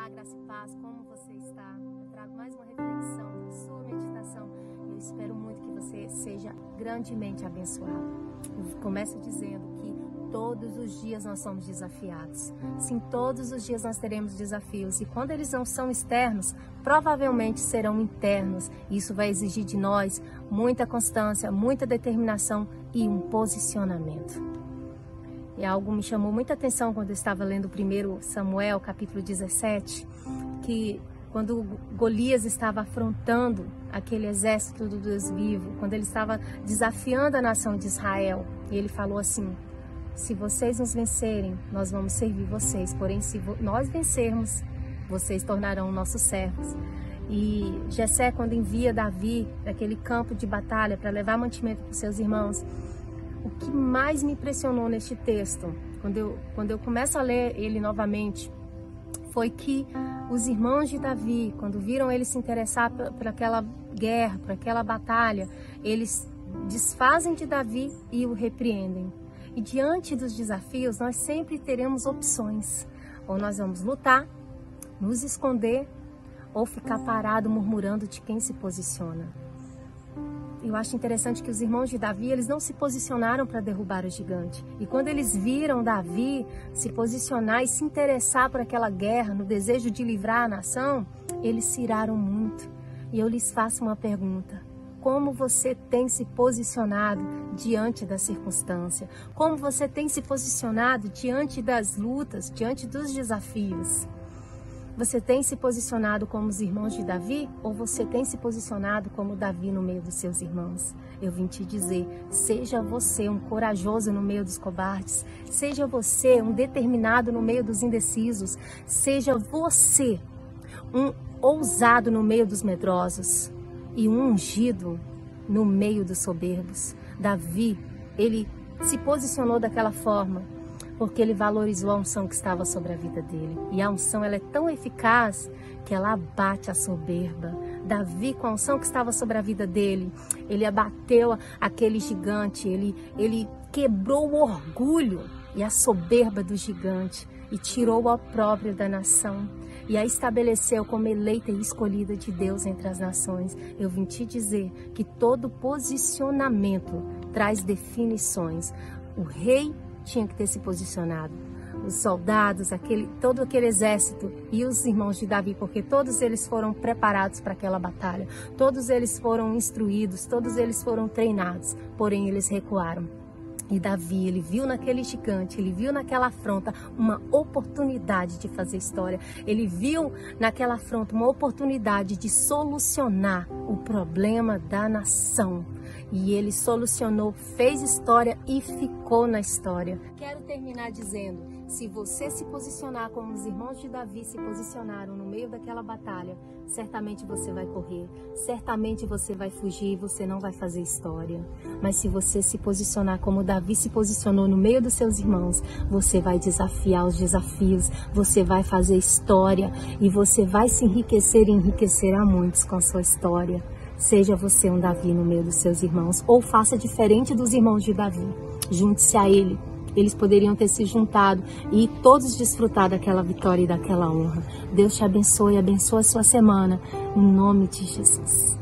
Olá, graça e paz, como você está? Eu trago mais uma reflexão para a sua meditação. Eu espero muito que você seja grandemente abençoado. Eu começo dizendo que todos os dias nós somos desafiados. Sim, todos os dias nós teremos desafios. E quando eles não são externos, provavelmente serão internos. Isso vai exigir de nós muita constância, muita determinação e um posicionamento. E algo me chamou muita atenção quando eu estava lendo o 1 Samuel, capítulo 17, que quando Golias estava afrontando aquele exército do Deus vivo, quando ele estava desafiando a nação de Israel, e ele falou assim: se vocês nos vencerem, nós vamos servir vocês, porém se nós vencermos, vocês tornarão nossos servos. E Jessé, quando envia Davi daquele campo de batalha para levar mantimento para os seus irmãos, o que mais me impressionou neste texto, quando eu começo a ler ele novamente, foi que os irmãos de Davi, quando viram ele se interessar por aquela guerra, por aquela batalha, eles desfazem de Davi e o repreendem. E diante dos desafios, nós sempre teremos opções. Ou nós vamos lutar, nos esconder, ou ficar parado murmurando de quem se posiciona. Eu acho interessante que os irmãos de Davi, eles não se posicionaram para derrubar o gigante. E quando eles viram Davi se posicionar e se interessar por aquela guerra, no desejo de livrar a nação, eles se iraram muito. E eu lhes faço uma pergunta: como você tem se posicionado diante da circunstância? Como você tem se posicionado diante das lutas, diante dos desafios? Você tem se posicionado como os irmãos de Davi ou você tem se posicionado como Davi no meio dos seus irmãos? Eu vim te dizer, seja você um corajoso no meio dos cobardes, seja você um determinado no meio dos indecisos, seja você um ousado no meio dos medrosos e um ungido no meio dos soberbos. Davi, ele se posicionou daquela forma porque ele valorizou a unção que estava sobre a vida dele. E a unção, ela é tão eficaz que ela abate a soberba. Davi, com a unção que estava sobre a vida dele, ele abateu aquele gigante, ele quebrou o orgulho e a soberba do gigante e tirou o opróbrio da nação. E a estabeleceu como eleita e escolhida de Deus entre as nações. Eu vim te dizer que todo posicionamento traz definições. O rei tinha que ter se posicionado. Os soldados, todo aquele exército e os irmãos de Davi, porque todos eles foram preparados para aquela batalha. Todos eles foram instruídos, todos eles foram treinados, porém eles recuaram. E Davi, ele viu naquele gigante, ele viu naquela afronta uma oportunidade de fazer história. Ele viu naquela afronta uma oportunidade de solucionar o problema da nação. E ele solucionou, fez história e ficou na história. Quero terminar dizendo, se você se posicionar como os irmãos de Davi se posicionaram no meio daquela batalha, certamente você vai correr, certamente você vai fugir e você não vai fazer história. Mas se você se posicionar como Davi se posicionou no meio dos seus irmãos, você vai desafiar os desafios, você vai fazer história e você vai se enriquecer e enriquecer a muitos com a sua história. Seja você um Davi no meio dos seus irmãos, ou faça diferente dos irmãos de Davi. Junte-se a ele. Eles poderiam ter se juntado e todos desfrutar daquela vitória e daquela honra. Deus te abençoe, abençoe a sua semana. Em nome de Jesus.